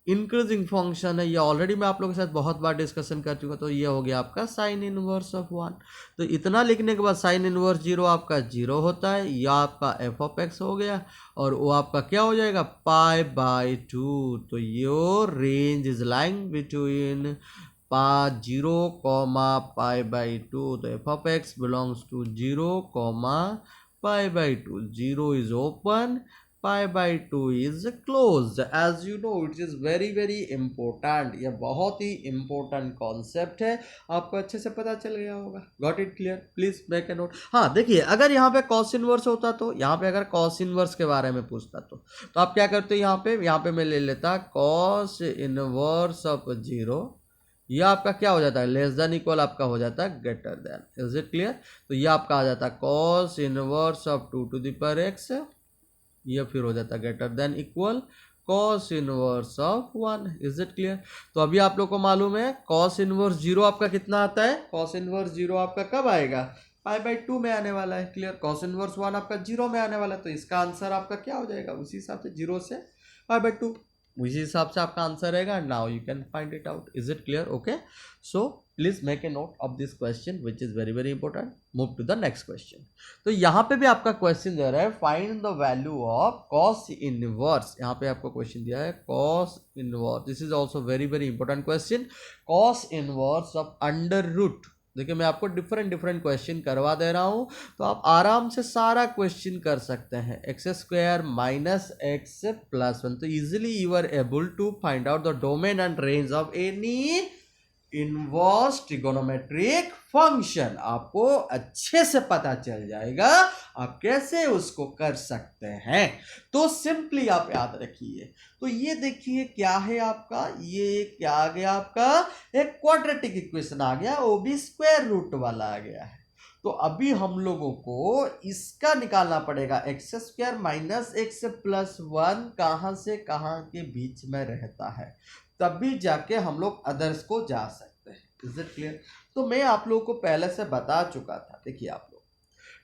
इंक्रीजिंग फंक्शन है। ये ऑलरेडी मैं आप लोगों के साथ बहुत बार डिस्कशन कर चुका, तो ये हो गया आपका साइन इनवर्स ऑफ 1। तो इतना लिखने के बाद साइन इनवर्स 0 आपका 0 होता है, या आपका एफ ऑफ एक्स हो गया, और वो आपका क्या हो जाएगा? π/2। तो your range is lying between 0, π/2। तो f of x belongs to 0, π/2। 0 is open, π/2 is closed. As you know, it is very very important. यह बहुत ही important concept है, आपको अच्छे से पता चल गया होगा। Got it clear? Please make a note. हाँ देखिए, अगर यहाँ पे cos इनवर्स होता, तो यहाँ पे अगर cos इनवर्स के बारे में पूछता, तो आप क्या करते? यहाँ पे मैं ले लेता cos इनवर्स ऑफ 0, ये आपका क्या हो जाता है, लेस देन इक्वल आपका हो जाता है greater than. Is it clear? तो ये आपका आ जाता है cos inverse of 2 to the power x, ये फिर हो जाता है greater than equal cos inverse of 1। Is it clear? तो अभी आप लोग को मालूम है कॉस इनवर्स 0 आपका कितना आता है, कॉस इनवर्स 0 आपका कब आएगा, π/2 में आने वाला है। क्लियर? कॉस इनवर्स 1 आपका 0 में आने वाला है, तो इसका आंसर आपका क्या हो जाएगा, उसी हिसाब से 0 से π/2, उसी हिसाब से आपका आंसर रहेगा। Now you can find it out. Is it clear? Okay, so please make a note of this question which is very very important. Move to the next question. तो यहाँ पे भी आपका क्वेश्चन दे रहा है find the value of cos inverse. यहाँ पे आपको क्वेश्चन दिया है cos inverse, this is also very very important question. Cos inverse of under root, देखिए मैं आपको डिफरेंट क्वेश्चन करवा दे रहा हूं, तो आप आराम से सारा क्वेश्चन कर सकते हैं। X square minus x plus 1, तो easily you are able to find out the domain and range of any inverse trigonometric function. आपको अच्छे से पता चल जाएगा आप कैसे उसको कर सकते हैं। तो सिंपली आप याद रखिए। तो ये देखिए क्या है आपका, ये क्या आ गया आपका, एक क्वाड्रेटिक इक्वेशन आ गया, वो भी स्क्वायर रूट वाला आ गया है। तो अभी हम लोगों को इसका निकालना पड़ेगा, x square minus x plus 1 कहां से कहां के बीच में रहता है, तभी जाके हम लोग अदर्स को जा सकते हैं। Is it clear? तो मैं आप लोगों को पहले से बता चुका था। देखिए आप लोग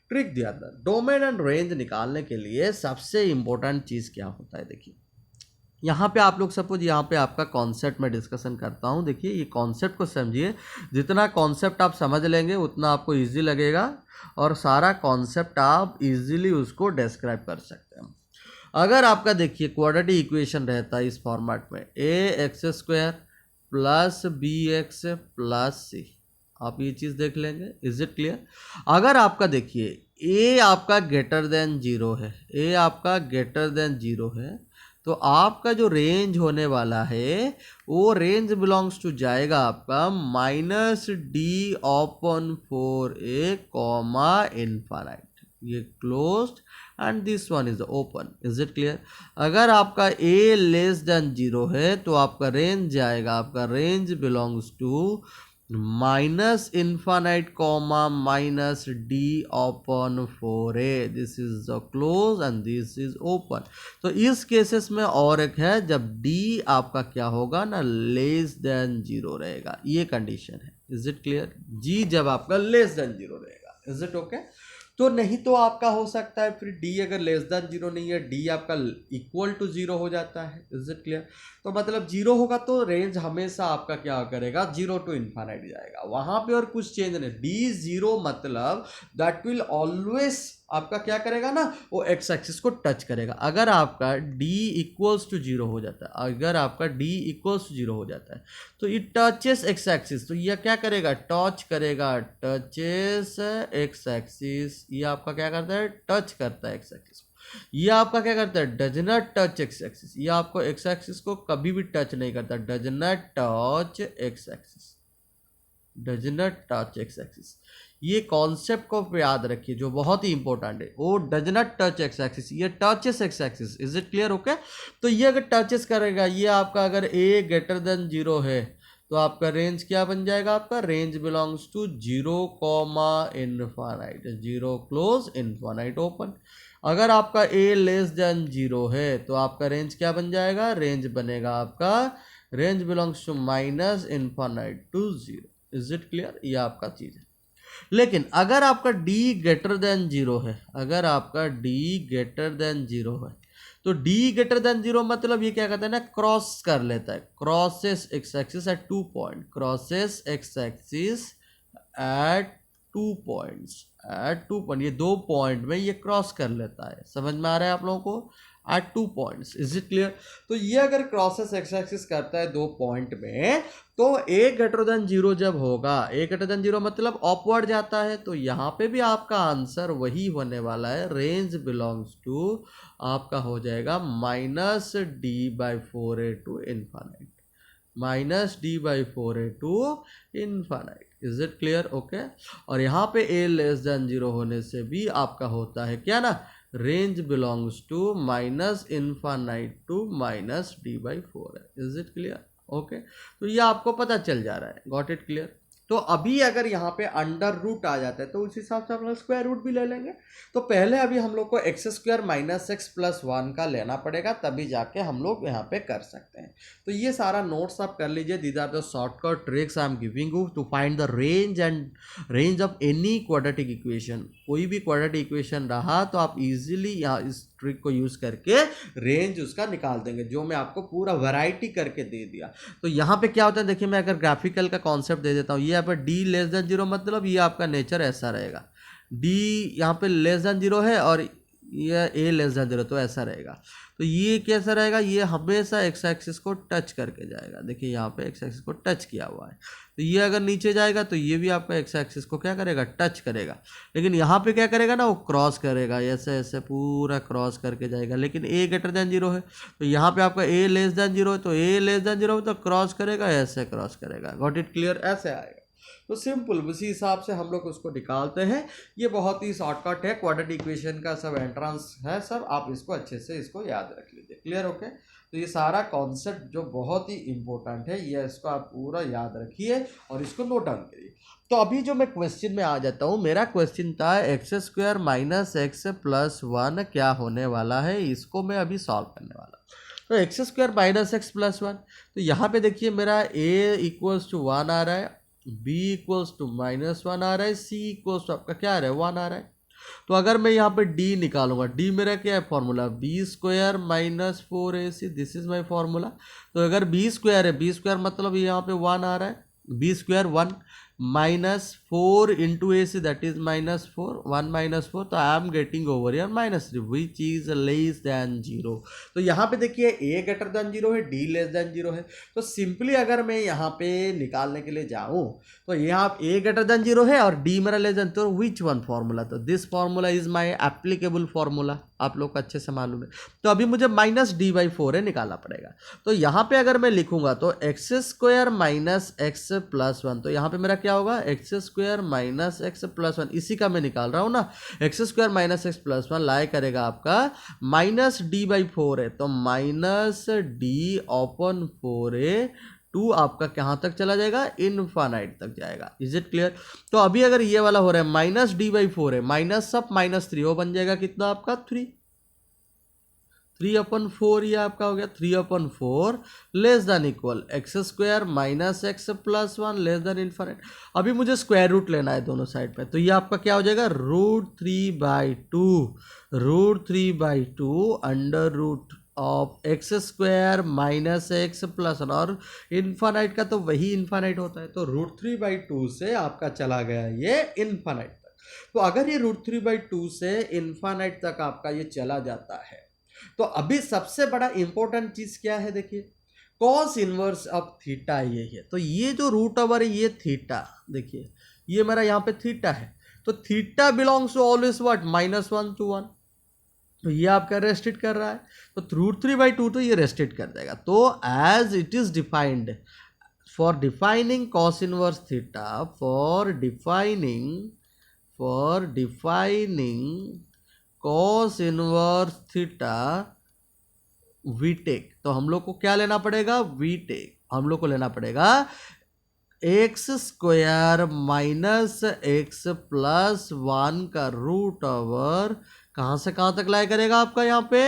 ट्रिक दिया था, डोमेन एंड रेंज निकालने के लिए सबसे इंपॉर्टेंट चीज क्या होता है। देखिए यहाँ पे आप लोग सपोज यहाँ पे आपका कॉन्सेप्ट में डिस्कशन करता हूँ। देखिए ये कॉन्सेप्ट को समझिए, जितना कॉन्सेप्ट आप समझ लेंगे उतना आपको इजी लगेगा और सारा कॉन्सेप्ट आप इजीली उसको डिस्क्राइब कर सकते हैं। अगर आपका देखिए क्वाड्रेटिक इक्वेशन रहता है इस फॉर्मेट में, a x square plus b x plus c, आप ये चीज़ देख लेंगे। Is it clear? अगर आपका देखिए ए आपका ग्रेटर देन 0 है, ए आपका ग्रेटर देन 0 है, तो आपका जो रेंज होने वाला है वो रेंज बिलोंग्स टू जाएगा आपका -d/4a कॉमा इनफाइनाइट, ये closed end this one is open. Is it clear? अगर आपका a लेस देन 0 है तो आपका रेंज जाएगा, आपका range belongs to minus infinite comma minus d/4a, this is the close and this is open. तो इस केसेस में और एक है जब d आपका क्या होगा ना, लेस देन 0 रहेगा, ये कंडीशन है। Is it clear? g जब आपका लेस देन 0 रहेगा। Is it okay? तो नहीं तो आपका हो सकता है फिर d अगर लेस देन 0 नहीं है, d आपका इक्वल टू 0 हो जाता है। Is it clear? तो मतलब 0 होगा तो रेंज हमेशा आपका क्या करेगा, 0 टू इन्फाइनाइट जाएगा, वहां पे और कुछ चेंज नहीं। d0 मतलब दैट विल ऑलवेज आपका क्या करेगा ना, वो एक्स एक्सिस को टच करेगा। अगर आपका d इक्वल्स टू 0 हो जाता है, अगर आपका d इक्वल्स टू 0 हो जाता है तो इट टचेस एक्स एक्सिस, तो यह क्या करेगा, टच करेगा, टचेस एक्स एक्सिस, ये आपका क्या करता है, टच करता है एक्स एक्सिस को। ये आपका क्या करता है, does not touch x axis, ये आपको एक्स एक्सिस को कभी भी टच नहीं करता, does not touch x axis, does not touch x axis. ये कॉन्सेप्ट को याद रखिए जो बहुत ही इंपॉर्टेंट है, वो does not touch x axis, ये touches x axis. Is it clear? Okay, तो ये अगर टचेस करेगा, ये आपका अगर a ग्रेटर देन 0 है तो आपका रेंज क्या बन जाएगा, आपका range belongs to 0 comma infinite, 0 close infinite open. अगर आपका a लेस देन 0 है तो आपका रेंज क्या बन जाएगा, रेंज बनेगा आपका range belongs to minus infinite to 0। Is it क्लियर? ये आपका चीज है। लेकिन अगर आपका d ग्रेटर देन 0 है, अगर आपका d ग्रेटर देन 0 है तो d ग्रेटर देन 0 मतलब ये क्या कहते हैं ना, क्रॉस कर लेता है, crosses x axis at 2 point, crosses x axis at 2 points, at 2 point, ये 2 पॉइंट में ये क्रॉस कर लेता है। समझ में आ रहा है आप लोगों को, at 2 points. Is it clear? तो ये अगर क्रॉसेस एक्स एक्सिस करता है 2 पॉइंट में, तो a ग्रेटर देन 0 जब होगा, a ग्रेटर देन 0 मतलब अपवर्ड जाता है, तो यहाँ पे भी आपका आंसर वही होने वाला है, रेंज बिलोंग्स टू आपका हो जाएगा -d/4a to infinite, -d/4a to infinite. Is it clear? Okay, और यहाँ पे a लेस देन 0 होने से भी आपका होता है क्या ना, range belongs to minus infinite to -d/4 है। Is it clear? ओके, तो ये आपको पता चल जा रहा है। Got it clear? तो अभी अगर यहाँ पे अंडर रूट आ जाता है तो उस हिसाब से हम लोग स्क्वायर रूट भी ले लेंगे। तो पहले अभी हम लोग को x square minus x plus one का लेना पड़ेगा, तभी जाके हम लोग यहाँ पे कर सकते हैं। तो ये सारा नोट्स आप कर लीजिए। These are the shortcut tricks I am giving you to find the range of any quadratic equation. कोई भी क्वाड्रेटिक इक्वेशन रहा तो आप इजीली यहाँ इस ट्रिक को यूज करके रेंज उसका निकाल देंगे, जो मैं आपको पूरा वैरायटी करके दे दिया। तो यहाँ पे क्या होता है देखिए, मैं अगर ग्राफिकल का कॉन्सेप्ट दे देता हूँ, ये यहाँ पे डी लेस देन जीरो, मतलब ये आपका नेचर ऐसा रहेगा। डी यहाँ पे लेस देन जीरो है और ये ए लेस देन जीरो, तो ऐसा रहेगा। तो ये कैसा रहेगा, ये हमेशा एक्स एक्सिस को टच करके जाएगा। देखिए यहाँ पे एक्स एक्सिस को टच किया हुआ है। तो ये अगर नीचे जाएगा तो ये भी आपका एक्स एक्सिस को क्या करेगा, टच करेगा। लेकिन यहाँ पे क्या करेगा ना, वो क्रॉस करेगा, ऐसे ऐसे पूरा क्रॉस करके जाएगा। लेकिन ए ग्रेटर देन जीरो है, तो यहाँ पे आपका ए लेस देन जीरो है, तो ए लेस देन जीरो तो क्रॉस करेगा, ऐसे क्रॉस करेगा। Got it clear? ऐसे आएगा। तो सिंपल उसी हिसाब से हम लोग उसको निकालते हैं। ये बहुत ही शॉर्टकट है, क्वाड्रेटिक इक्वेशन का सब एंट्रेंस है सब, आप इसको अच्छे से इसको याद रख लीजिए। क्लियर? ओके। तो ये सारा कॉन्सेप्ट जो बहुत ही इंपॉर्टेंट है, ये इसको आप पूरा याद रखिए और इसको नोट डाउन करिए। तो अभी जो मैं क्वेश्चन में आ जाता हूँ, मेरा क्वेश्चन था x square minus x plus one क्या होने वाला है, इसको मैं अभी सॉल्व करने वाला। तो x square minus x plus one, तो यहाँ पे देखिए मेरा ए इक्वल्स टू वन आ रहा है, b equals to minus one आ रहा है, c इक्वल्स टू आपका क्या आ रहा है, वन आ रहा है। तो अगर मैं यहाँ पे d निकालूंगा, d मेरा क्या है formula, b square minus four a c, this is my formula. तो अगर बी स्क्वायर है, बी स्क्वायर मतलब यहाँ पे वन आ रहा है, b square one minus four into a c, that is minus four, one minus four, तो I am getting over here minus three, which is less than zero. तो यहाँ पे देखिए ए ग्रेटर देन जीरो है, d less than zero है। तो simply अगर मैं यहाँ पे निकालने के लिए जाऊँ तो यहाँ ए ग्रेटर देन जीरो है और डी मेरा लेस देन, तो विच वन फॉर्मूला, तो this formula is my applicable formula, आप लोग को अच्छे से मालूम है। तो अभी मुझे माइनस डी बाई फोर है निकालना पड़ेगा। तो यहाँ पे अगर मैं लिखूंगा तो x square minus x plus one, तो यहाँ पे मेरा क्या होगा, x square minus x plus one, इसी का मैं निकाल रहा हूँ ना। X square minus x plus one लाए करेगा आपका माइनस डी बाई फोर है, तो माइनस डी अपॉन फोर है, टू आपका कहाँ तक चला जाएगा, इनफाइनाइट तक जाएगा। Is it clear? तो अभी अगर ये वाला हो रहा है माइनस डी बाई फोर है, माइनस सब माइनस थ्री, वो बन जाएगा कितना आपका, थ्री, थ्री अपन फोर, ये आपका हो गया three upon four less than equal x square minus x plus one less than infinite. अभी मुझे स्क्वायर रूट लेना है दोनों साइड पे, तो ये आपका क्या हो जाएगा, root three by two, root three by two under root of x square minus x plus one, और इनफाइनाइट का तो वही इनफाइनाइट होता है, तो रूट थ्री बाई टू से आपका चला गया ये इनफाइनाइट तक। तो अगर ये रूट थ्री बाई टू से इनफाइनाइट तक आपका ये चला जाता है, तो अभी सबसे बड़ा इंपॉर्टेंट चीज क्या है, देखिए कॉस इनवर्स ऑफ थीटा ये है। तो ये जो रूट ओवर है ये थीटा, देखिए ये मेरा यहाँ पे थीटा है, तो theta belongs to always what, minus one to one, तो ये आपका रेस्ट्रिक्ट कर रहा है, तो रूट थ्री बाई टू तो ये रेस्ट्रिक्ट कर देगा। तो as it is defined for defining cos inverse theta, for defining cos inverse theta we take, तो हम लोग को क्या लेना पड़ेगा, वी टेक, हम लोग को लेना पड़ेगा x square minus x plus one का रूट ओवर, कहाँ से कहाँ तक लाया करेगा आपका यहाँ पे,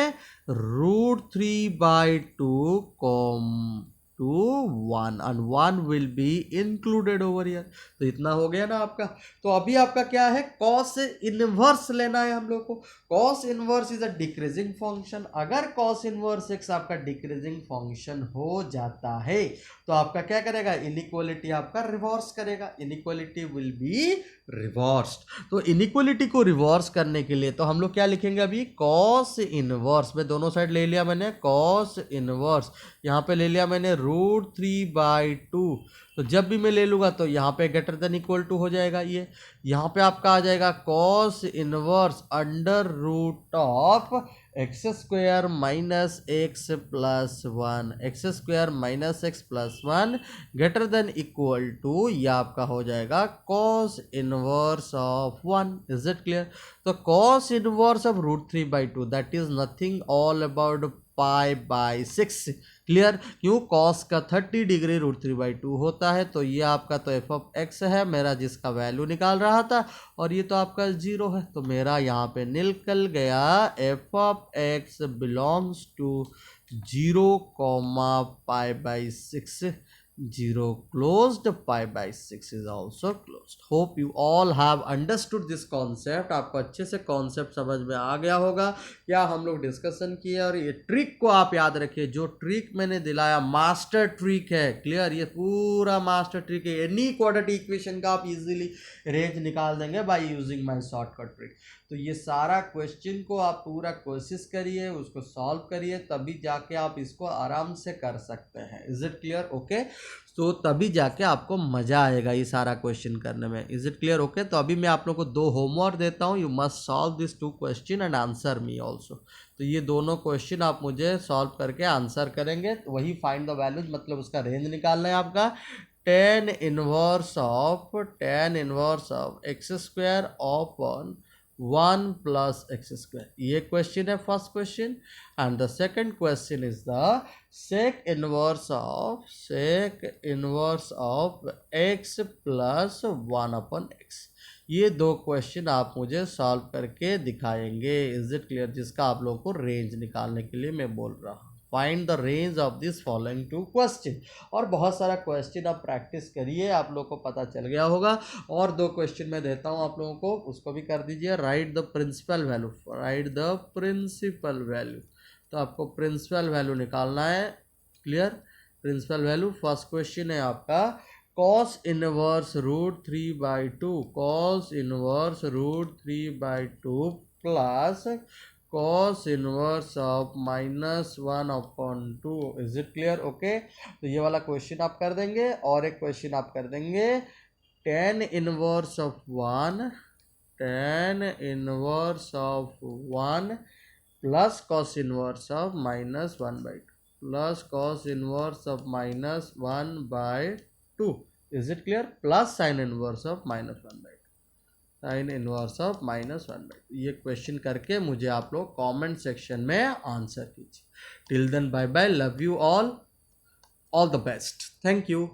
root three by two come to one, and one will be included over here. तो इतना हो गया ना आपका। तो अभी आपका क्या है, कॉस इनवर्स लेना है हम लोग को। Cos inverse is a decreasing function. अगर कॉस इनवर्स एक्स आपका डिक्रीजिंग फंक्शन हो जाता है तो आपका क्या करेगा, इनइक्वालिटी आपका रिवर्स करेगा, इनइक्वालिटी विल बी रिवर्स्ड। तो इनइक्वालिटी को रिवर्स करने के लिए तो हम लोग क्या लिखेंगे अभी, कॉस इनवर्स, में दोनों साइड ले लिया मैंने, कॉस इनवर्स यहाँ पे ले लिया मैंने रूट थ्री बाई टू। तो जब भी मैं ले लूँगा तो यहाँ पे ग्रेटर देन इक्वल टू हो जाएगा, ये यहाँ पे आपका आ जाएगा cos inverse under root of x square minus x plus one, x square minus x plus one greater than equal to, ये आपका हो जाएगा cos inverse of one. Is it clear? तो cos inverse of root three by two that is nothing all about π/6। Clear? क्यों? Cos का 30 degree √3/2 होता है। तो ये आपका तो एफ ऑफ एक्स है मेरा, जिसका वैल्यू निकाल रहा था, और ये तो आपका 0 है, तो मेरा यहाँ पे निकल गया f of x belongs to 0, π/6। 0 closed, π/6 is also closed. Hope you all have understood this concept. आपको अच्छे से कॉन्सेप्ट समझ में आ गया होगा। क्या हम लोग डिस्कशन किए, और ये ट्रिक को आप याद रखिए, जो ट्रिक मैंने दिलाया मास्टर ट्रिक है। क्लियर? ये पूरा मास्टर ट्रिक है। एनी क्वाड्रेटिक इक्वेशन का आप इजीली रेंज निकाल देंगे by using my shortcut trick. तो ये सारा क्वेश्चन को आप पूरा कोशिश करिए, उसको सॉल्व करिए, तभी जाके आप इसको आराम से कर सकते हैं। Is it clear? ओके, तो तभी जाके आपको मज़ा आएगा ये सारा क्वेश्चन करने में। Is it clear? ओके, तो अभी मैं आप लोग को 2 होमवर्क देता हूँ। You must solve this 2 question and answer me also. तो ये दोनों क्वेश्चन आप मुझे सॉल्व करके आंसर करेंगे। तो वही फाइंड द वैल्यूज, मतलब उसका रेंज निकालना है आपका। tan inverse of x square upon 1 plus x square, ये क्वेश्चन है first question. And the second question is the sec inverse of x plus 1 upon x. ये 2 क्वेश्चन आप मुझे सॉल्व करके दिखाएंगे। Is it clear? जिसका आप लोगों को रेंज निकालने के लिए मैं बोल रहा हूँ। Find the range of this following 2 question. और बहुत सारा क्वेश्चन आप प्रैक्टिस करिए, आप लोग को पता चल गया होगा। और 2 क्वेश्चन मैं देता हूँ आप लोगों को, उसको भी कर दीजिए। Write the principal value. तो आपको प्रिंसिपल वैल्यू निकालना है। Clear? Principal value first question है आपका cos inverse √3/2 plus cos inverse of -1/2। Is it clear? Okay, तो ये वाला क्वेश्चन आप कर देंगे। और एक क्वेश्चन आप कर देंगे tan inverse of 1 plus cos inverse of -1/2। Is it clear? Plus sine inverse of -1/2। ये क्वेश्चन करके मुझे आप लोग कमेंट सेक्शन में आंसर कीजिए। Till then bye bye, love you all the best, thank you.